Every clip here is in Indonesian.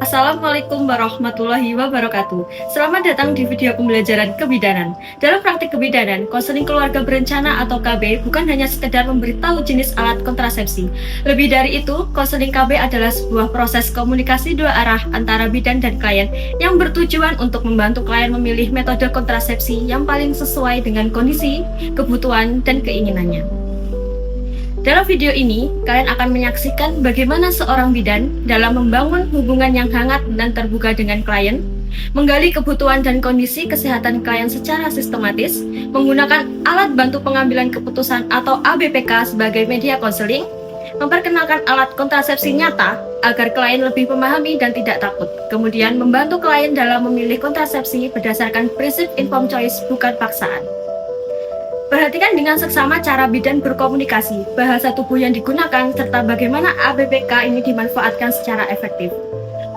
Assalamualaikum warahmatullahi wabarakatuh. Selamat datang di video pembelajaran kebidanan. Dalam praktik kebidanan, konseling keluarga berencana atau KB bukan hanya sekedar memberitahu jenis alat kontrasepsi. Lebih dari itu, konseling KB adalah sebuah proses komunikasi dua arah antara bidan dan klien yang bertujuan untuk membantu klien memilih metode kontrasepsi yang paling sesuai dengan kondisi, kebutuhan, dan keinginannya. Dalam video ini, kalian akan menyaksikan bagaimana seorang bidan dalam membangun hubungan yang hangat dan terbuka dengan klien, menggali kebutuhan dan kondisi kesehatan klien secara sistematis, menggunakan alat bantu pengambilan keputusan atau ABPK sebagai media konseling, memperkenalkan alat kontrasepsi nyata agar klien lebih memahami dan tidak takut, kemudian membantu klien dalam memilih kontrasepsi berdasarkan prinsip informed choice bukan paksaan. Perhatikan dengan seksama cara bidan berkomunikasi, bahasa tubuh yang digunakan, serta bagaimana ABPK ini dimanfaatkan secara efektif.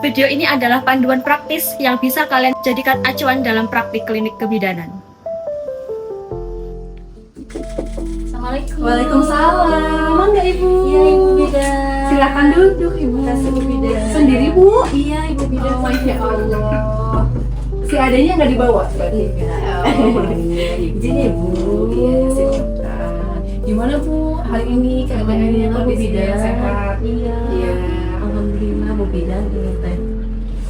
Video ini adalah panduan praktis yang bisa kalian jadikan acuan dalam praktik klinik kebidanan. Assalamualaikum. Waalaikumsalam. Mangga Ibu. Iya Ibu bidan. Silakan duduk Ibu. Kasih Ibu bidan. Sendiri Bu? Iya Ibu bidan. Oh, Masya Allah. Si adanya nggak dibawa berarti? Oh iya, izin ya Bu. Iya, silakan. Gimana Bu hari ini keadaannya, kondisinya sehat? Iya. Iya. Alhamdulillah Bu bidan ini teh.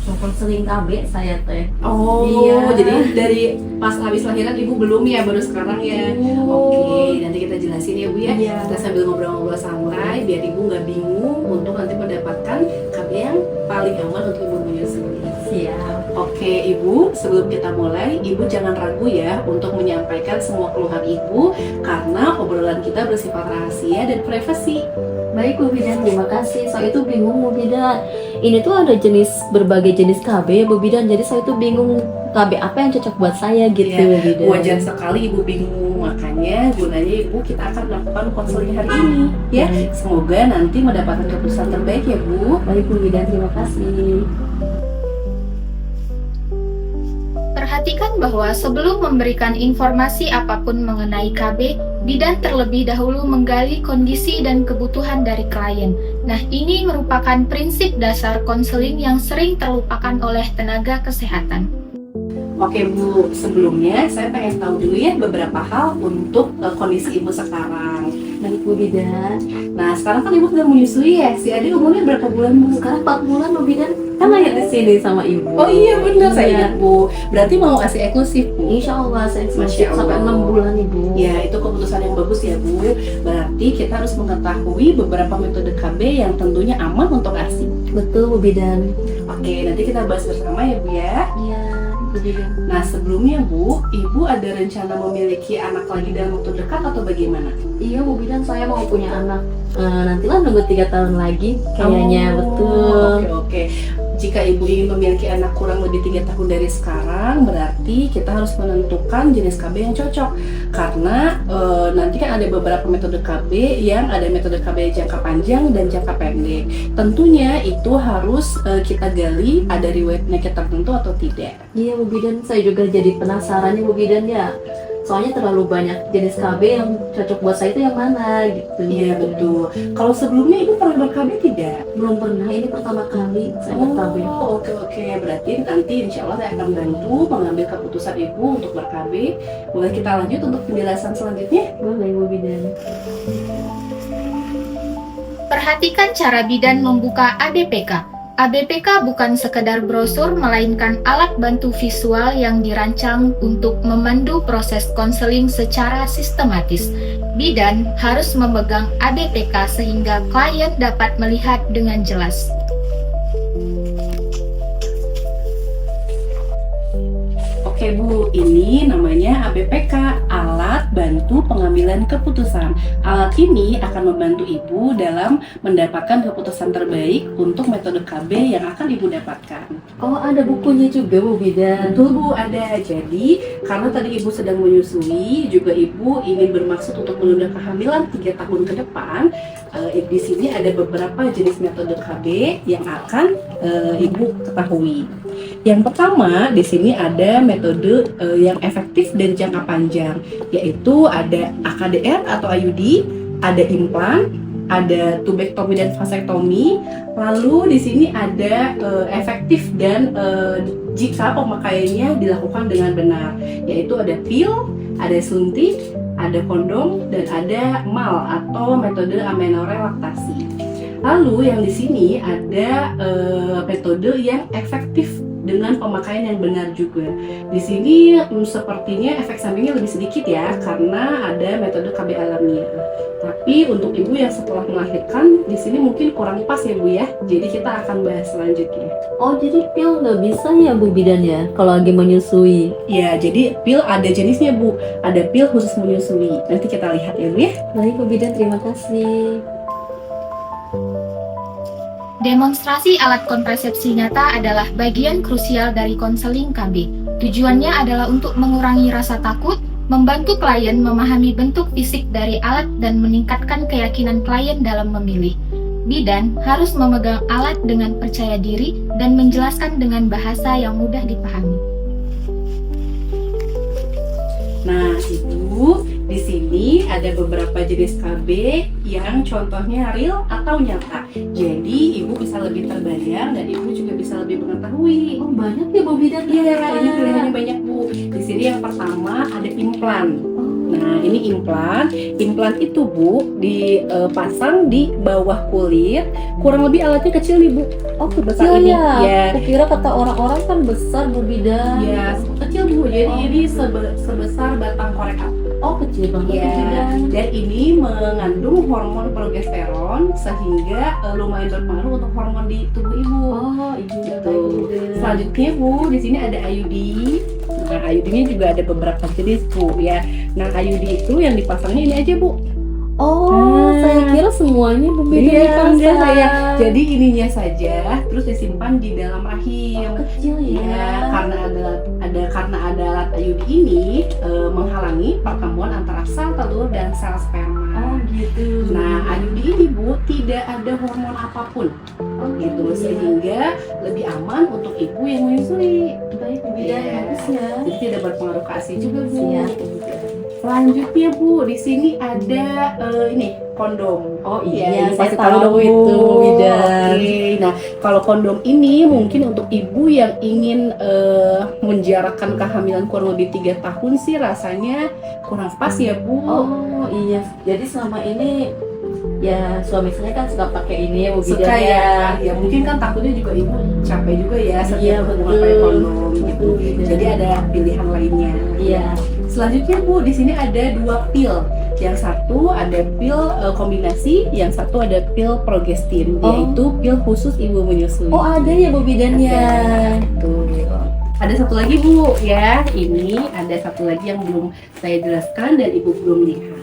Mau konseling KB saya teh. Oh, Iya. jadi dari pas habis lahiran Ibu belum ya, baru sekarang ya? Oke, nanti kita jelasin ya Bu ya. Iya. Kita sambil ngobrol-ngobrol santai biar Ibu nggak bingung untuk nanti mendapatkan KB yang paling aman untuk Ibu menyusui. Siap. Oke Ibu, sebelum kita mulai, Ibu jangan ragu ya untuk menyampaikan semua keluhan Ibu karena obrolan kita bersifat rahasia dan privasi. Baik Bu bidan, terima kasih. Saya itu bingung Bu bidan. Ini tuh ada berbagai jenis KB Bu bidan. Jadi saya itu bingung KB apa yang cocok buat saya gitu Ya, Bu bidan. wajar sekali Ibu bingung, makanya gunanya Ibu kita akan melakukan konseling hari ini ya. Semoga nanti mendapatkan keputusan terbaik ya Bu. Baik Bu bidan, terima kasih. Perhatikan bahwa sebelum memberikan informasi apapun mengenai KB, bidan terlebih dahulu menggali kondisi dan kebutuhan dari klien. Nah, ini merupakan prinsip dasar konseling yang sering terlupakan oleh tenaga kesehatan. Oke Bu, sebelumnya saya pengen tahu dulu ya beberapa hal untuk kondisi Ibu sekarang. Baik Bu bidan. Nah sekarang kan Ibu sudah menyusui ya, si Ade umurnya berapa bulan Bu? Sekarang 4 bulan Bu bidan. Kan lahir di sini sama Ibu. Oh iya benar, saya Iya. ingat Bu. Berarti mau kasih eksklusif Bu? Insya Allah saya Masya eksklusif sampai Allah. 6 bulan Ibu. Ya itu keputusan yang bagus ya Bu. Berarti kita harus mengetahui beberapa metode KB yang tentunya aman untuk ASI. Betul Bu bidan. Oke, nanti kita bahas bersama ya Bu ya. Iya Bu bidan. Nah sebelumnya Bu, Ibu ada rencana memiliki anak lagi dalam waktu dekat atau bagaimana? Iya Bu bidan, saya mau punya anak. Nantilah nunggu 3 tahun lagi kayaknya. Betul. Oke. Jika Ibu ingin memiliki anak kurang lebih 3 tahun dari sekarang, berarti kita harus menentukan jenis KB yang cocok. Karena nanti kan ada beberapa metode KB yang ada metode KB jangka panjang dan jangka pendek. Tentunya itu harus kita gali ada riwayat penyakit tertentu atau tidak. Iya Bu bidan, saya juga jadi penasaran ya Bu bidan ya. Soalnya terlalu banyak jenis KB yang cocok buat saya itu yang mana gitu. Iya betul. Kalau sebelumnya Ibu pernah ber-KB tidak? Belum pernah, ini pertama kali saya ber-KB. Oh, oke. Berarti nanti insya Allah saya akan bantu mengambil keputusan Ibu untuk ber-KB. Boleh kita lanjut untuk penjelasan selanjutnya? Boleh Bu bidan. Perhatikan cara bidan membuka ABPK. ABPK bukan sekedar brosur, melainkan alat bantu visual yang dirancang untuk memandu proses konseling secara sistematis. Bidan harus memegang ABPK sehingga klien dapat melihat dengan jelas. Oke Bu, ini namanya ABPK, Alat Bantu Pengambilan Keputusan. Alat ini akan membantu Ibu dalam mendapatkan keputusan terbaik untuk metode KB yang akan Ibu dapatkan. Oh ada bukunya juga Bu bidan. Betul Bu, ada. Jadi, karena tadi Ibu sedang menyusui, juga Ibu ingin bermaksud untuk menunda kehamilan 3 tahun ke depan, di sini ada beberapa jenis metode KB yang akan Ibu ketahui. Yang pertama, di sini ada metode yang efektif dan jangka panjang, yaitu ada AKDR atau IUD, ada implan, ada tubektomi dan vasektomi. Lalu di sini ada efektif dan jika pemakaiannya dilakukan dengan benar, yaitu ada pil, ada suntik, ada kondom, dan ada mal atau metode amenorrhea laktasi. Lalu yang di sini ada metode yang efektif dengan pemakaian yang benar juga. Di sini sepertinya efek sampingnya lebih sedikit ya, karena ada metode KB alamiah. Tapi untuk ibu yang setelah melahirkan, di sini mungkin kurang pas ya Bu ya. Jadi kita akan bahas selanjutnya. Oh, jadi pil nggak bisa ya Bu Bidan ya kalau lagi menyusui? Ya, jadi pil ada jenisnya Bu. Ada pil khusus menyusui. Nanti kita lihat ya Bu ya. Baik Bu Bidan, terima kasih. Demonstrasi alat kontrasepsi nyata adalah bagian krusial dari konseling KB. Tujuannya adalah untuk mengurangi rasa takut, membantu klien memahami bentuk fisik dari alat dan meningkatkan keyakinan klien dalam memilih. Bidan harus memegang alat dengan percaya diri dan menjelaskan dengan bahasa yang mudah dipahami. Nah, Ibu, di sini ada beberapa jenis KB yang contohnya real atau nyata. Jadi, Ibu bisa lebih terbayang dan Ibu juga bisa lebih mengetahui. Oh, banyak ya Bu Bidan? Iya, ini pilihannya banyak Bu. Di sini yang pertama ada implan. Nah, ini implan. Implan itu Bu dipasang di bawah kulit. Kurang lebih alatnya kecil nih Bu. Oh, Sebesar kecil ini. ya? Ya. Aku kira kata orang-orang kan besar Bu Bidan. Ya, kecil Bu. Jadi ini sebesar batang korek api. Oh, kecil banget Bu Ya, Bidan. dan ini mengandung hormon progesteron sehingga lumayan berpengaruh untuk hormon di tubuh ibu. Oh, iya Gitu. baik Bu Bidan. Selanjutnya Bu, di sini ada IUD. Nah, IUD-nya juga ada beberapa jenis Bu ya. Nah, IUD itu yang dipasangnya ini aja Bu. Oh, saya kira semuanya Bu Bidan. Iya, enggak Sayang. saya. Jadi ininya saja, terus disimpan di dalam rahim. Oh, kecil ya. Ya, karena ada alat IUD ini menghalangi pertemuan antara sel telur dan sel sperma. Oh, gitu. Nah, IUD ini Bu tidak ada hormon apapun, Oh, gitu iya. sehingga lebih aman untuk ibu yang menyusui. Baik Bu Bidan, Iya. bagus ya. Jadi tidak berpengaruh ke ASI juga Bu. Siap. Selanjutnya Bu, di sini ada ini kondom. Oh Ya, iya, ini saya pasti tahu dong, itu Bu. Bu Bidan. Oke, nah kalau kondom ini mungkin untuk ibu yang ingin menjarakkan kehamilan kurang lebih 3 tahun sih rasanya kurang pas ya Bu. Oh iya, jadi selama ini ya suami saya kan suka pakai ini ya Bu Bidan Suka ya mungkin kan takutnya juga ibu capek juga ya Iya, setiap hubungan betul. pakai kondom gitu. Betul, Bidan. Jadi ada pilihan lainnya. Iya. Selanjutnya Bu, di sini ada 2 pil. Yang satu ada pil kombinasi, yang satu ada pil progestin, Oh. yaitu pil khusus ibu menyusui. Oh ada ya Bu Bidan ya. Tuh. Ada satu lagi Bu ya. Ini ada satu lagi yang belum saya jelaskan dan ibu belum lihat.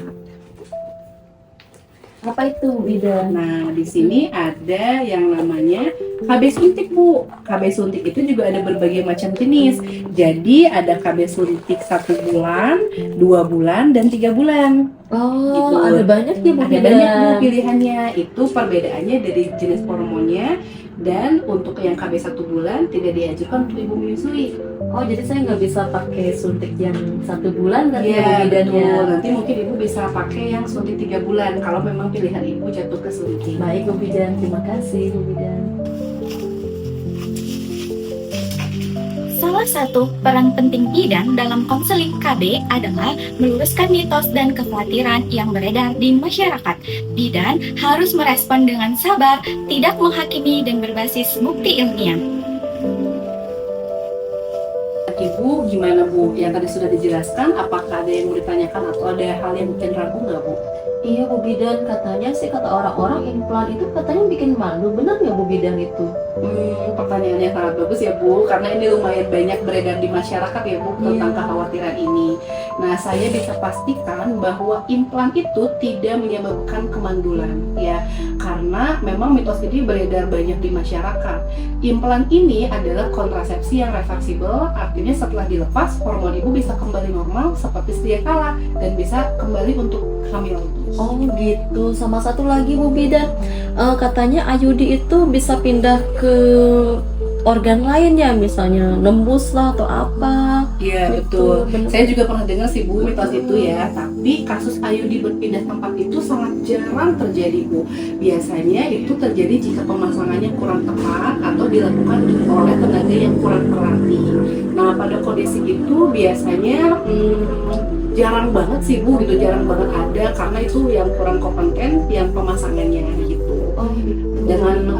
Apa itu Bu Bidan? Nah, di sini ada yang namanya KB suntik Bu. KB suntik itu juga ada berbagai macam jenis. Jadi ada KB suntik 1 bulan, 2 bulan, dan 3 bulan. Oh Gitu. ada banyak ya Bu Ada Bidan. banyak Bu pilihannya. Itu perbedaannya dari jenis hormonnya. Dan untuk yang KB 1 bulan tidak diajukan untuk ibu menyusui. Oh jadi saya nggak bisa pakai suntik yang 1 bulan kan ya Bu Iya, Bidan betul. ya. Nanti mungkin ibu bisa pakai yang suntik 3 bulan kalau memang pilihan ibu jatuh ke suntik. Baik Bu Bidan, terima kasih Bu Bidan. Salah satu peran penting bidan dalam konseling KB adalah meluruskan mitos dan kekhawatiran yang beredar di masyarakat. Bidan harus merespon dengan sabar, tidak menghakimi dan berbasis bukti ilmiah. Ibu gimana Bu? Yang tadi sudah dijelaskan, apakah ada yang mau ditanyakan atau ada hal yang mungkin ragu nggak Bu? Iya Bu Bidan, katanya sih kata orang-orang implan itu katanya bikin malu, benar nggak Bu Bidan itu? Pertanyaannya sangat bagus ya Bu, karena ini lumayan banyak beredar di masyarakat ya Bu tentang Iya. kekhawatiran ini. Nah, saya bisa pastikan bahwa implan itu tidak menyebabkan kemandulan ya, karena memang mitos ini beredar banyak di masyarakat. Implan ini adalah kontrasepsi yang reversibel, artinya setelah dilepas hormon ibu bisa kembali normal seperti sedia kala dan bisa kembali untuk hamil. Oh gitu, sama satu lagi Bu Bidan, katanya IUD itu bisa pindah ke organ lain ya, misalnya nembus lah atau apa. Iya Gitu, betul. bener. Saya juga pernah dengar sih Bu mitos itu ya. Tapi kasus IUD berpindah tempat itu sangat jarang terjadi Bu. Biasanya itu terjadi jika pemasangannya kurang tepat atau dilakukan oleh tenaga yang kurang terlatih. Nah pada kondisi itu biasanya jarang banget sih Bu, gitu jarang banget ada karena itu yang kurang kompeten yang pemasangannya gitu. Oh, Dengan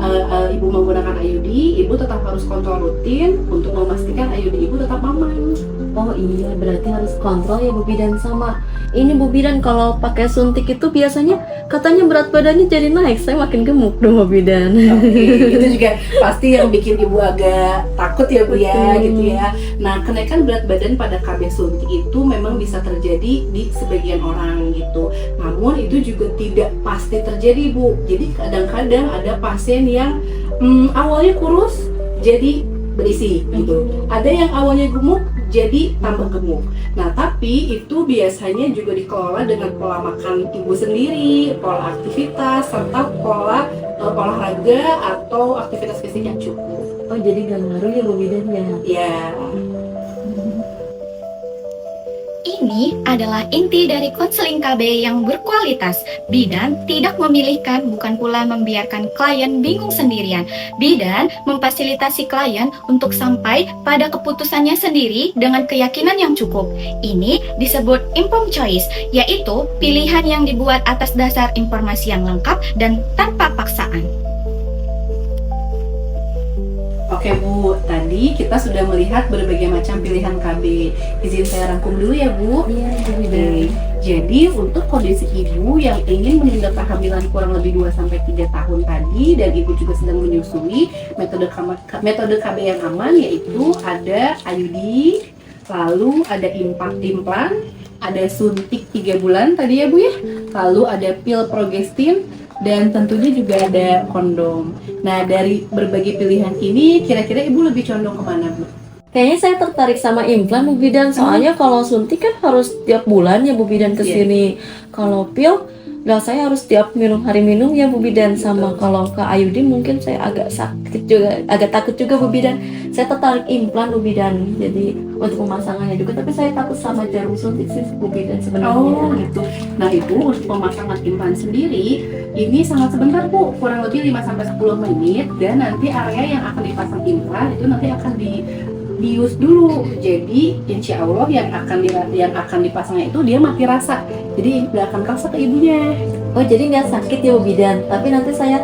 ibu menggunakan IUD, ibu tetap harus kontrol rutin untuk memastikan IUD ibu tetap aman. oh iya, berarti harus kontrol ya Bu Bidan. Sama ini Bu Bidan, kalau pakai suntik itu biasanya katanya berat badannya jadi naik. Saya makin gemuk dong Bu Bidan. Oke, itu juga pasti yang bikin ibu agak takut ya Bu ya, Betul. gitu ya. Nah, kenaikan berat badan pada KB suntik itu memang bisa terjadi di sebagian orang gitu. Namun itu juga tidak pasti terjadi Bu. Jadi kadang-kadang ada pasien yang awalnya kurus jadi berisi gitu. Ada yang awalnya gemuk jadi tambah gemuk. Nah, tapi itu biasanya juga dikelola dengan pola makan ibu sendiri, pola aktivitas, serta pola olahraga atau aktivitas fisik yang cukup. Oh, jadi gak ngaruh ya Bu Bidan ya? Ya, Ini adalah inti dari konseling KB yang berkualitas. Bidan tidak memilihkan, bukan pula membiarkan klien bingung sendirian. Bidan memfasilitasi klien untuk sampai pada keputusannya sendiri dengan keyakinan yang cukup. Ini disebut informed choice, yaitu pilihan yang dibuat atas dasar informasi yang lengkap dan tanpa paksaan. oke Bu. Tadi kita sudah melihat berbagai macam pilihan KB. Izin saya rangkum dulu ya Bu. Iya Bu Bidan. Baik. Jadi untuk kondisi ibu yang ingin menunda kehamilan kurang lebih 2-3 tahun tadi dan ibu juga sedang menyusui, metode KB yang aman yaitu ada IUD, lalu ada implan, ada suntik 3 bulan tadi ya Bu ya, lalu ada pil progestin, dan tentunya juga ada kondom. Nah dari berbagai pilihan ini kira-kira ibu lebih condong kemana Bu? Kayaknya saya tertarik sama implan Bu Bidan, soalnya kalau suntik kan harus tiap bulan ya Bu Bidan kesini. Kalau pil, saya harus tiap hari minum ya Bu Bidan. Sama kalau ke IUD mungkin saya agak sakit juga, agak takut juga Bu Bidan. Saya tertarik implan Bu Bidan, jadi untuk pemasangannya juga. Tapi saya takut sama jarum suntik sih Bu Bidan sebenarnya. Oh gitu. Nah ibu untuk pemasangan implan sendiri ini sangat sebentar Bu, kurang lebih 5-10 menit, dan nanti area yang akan dipasang implan itu nanti akan dibius dulu. Jadi insya Allah yang akan dipasangnya itu dia mati rasa, jadi nggak akan kerasa ke ibunya. Oh, jadi nggak sakit ya Bu Bidan. Tapi nanti saya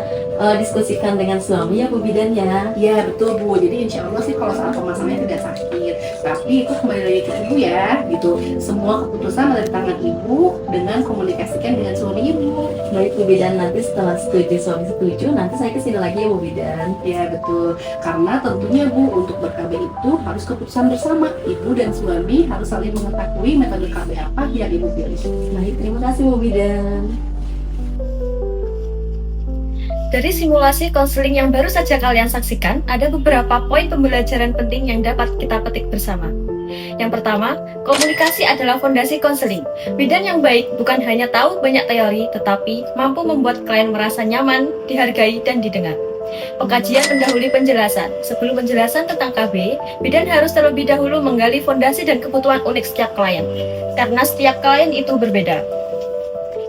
diskusikan dengan suami ya Bu Bidan ya. Ya betul Bu, jadi insya Allah sih kalau saat pemasangannya tidak sakit. Tapi itu kembali lagi ke ibu ya, gitu. Semua keputusan ada di tangan ibu dengan komunikasikan dengan suami ibu. Baik Bu Bidan, nanti setelah setuju suami setuju, nanti saya kesini lagi ya Bu Bidan. Ya betul, karena tentunya Bu untuk ber-KB itu harus keputusan bersama. Ibu dan suami harus saling mengetahui metode KB apa yang ibu pilih. Baik, terima kasih Bu Bidan. Dari simulasi konseling yang baru saja kalian saksikan, ada beberapa poin pembelajaran penting yang dapat kita petik bersama. Yang pertama, komunikasi adalah fondasi konseling. Bidan yang baik bukan hanya tahu banyak teori, tetapi mampu membuat klien merasa nyaman, dihargai, dan didengar. Pengkajian mendahului penjelasan. Sebelum penjelasan tentang KB, bidan harus terlebih dahulu menggali fondasi dan kebutuhan unik setiap klien, karena setiap klien itu berbeda.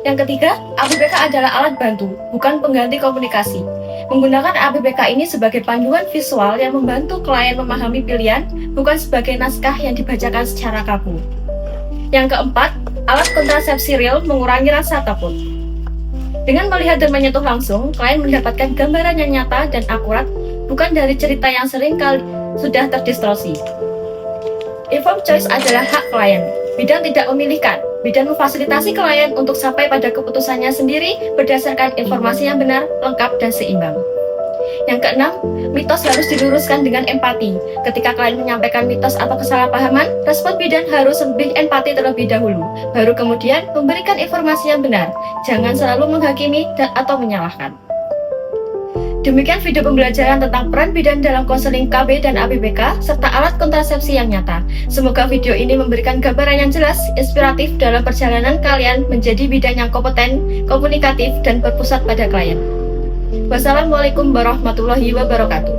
Yang ketiga, ABBK adalah alat bantu, bukan pengganti komunikasi. Menggunakan ABBK ini sebagai panduan visual yang membantu klien memahami pilihan, bukan sebagai naskah yang dibacakan secara kaku. Yang keempat, alat kontrasepsi real mengurangi rasa takut. Dengan melihat dan menyentuh langsung, klien mendapatkan gambaran yang nyata dan akurat, bukan dari cerita yang sering kali sudah terdistorsi. Informed choice adalah hak klien. Bidan tidak memilihkan. Bidan memfasilitasi klien untuk sampai pada keputusannya sendiri berdasarkan informasi yang benar, lengkap, dan seimbang. Yang keenam, mitos harus diluruskan dengan empati. Ketika klien menyampaikan mitos atau kesalahpahaman, respon bidan harus lebih empati terlebih dahulu, baru kemudian memberikan informasi yang benar. Jangan selalu menghakimi atau menyalahkan. Demikian video pembelajaran tentang peran bidan dalam konseling KB dan ABBK, serta alat kontrasepsi yang nyata. Semoga video ini memberikan gambaran yang jelas, inspiratif dalam perjalanan kalian menjadi bidan yang kompeten, komunikatif, dan berpusat pada klien. Wassalamualaikum warahmatullahi wabarakatuh.